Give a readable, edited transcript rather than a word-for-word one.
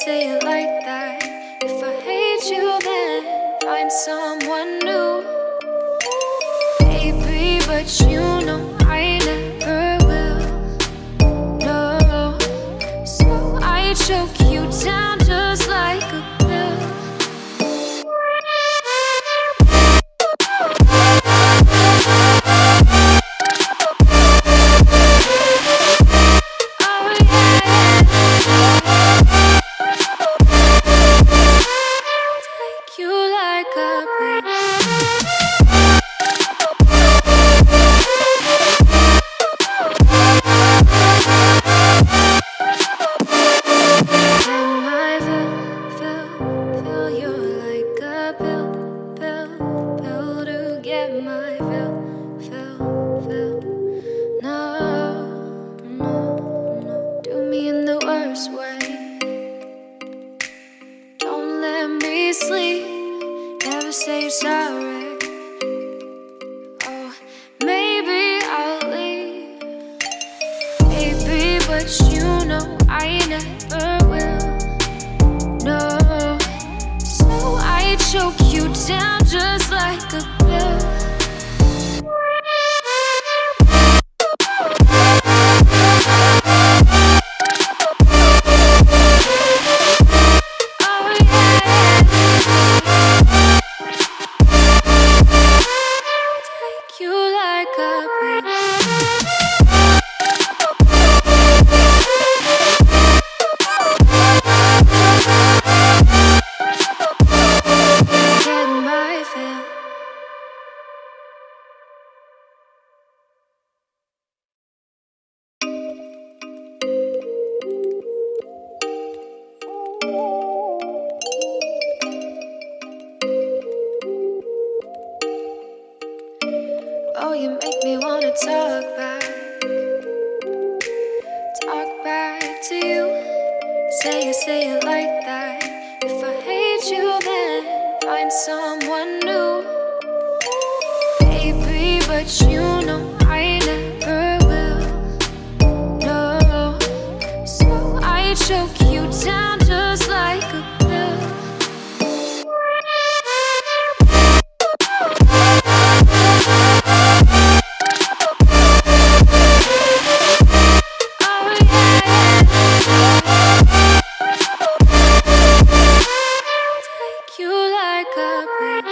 say it like that. If I hate you, then find someone new. Baby, but you know I never will. No, so I choke you down just like a pill. Sleep, never say you're sorry. Oh, maybe I'll leave, baby, but you know I never will. No, so I choke you down just like a pill. Oh, you make me wanna talk back to you. Say it like that. If I hate you, then find someone new. Baby, but you know I never will. No, so I choke you down just like a pill. You like a breeze.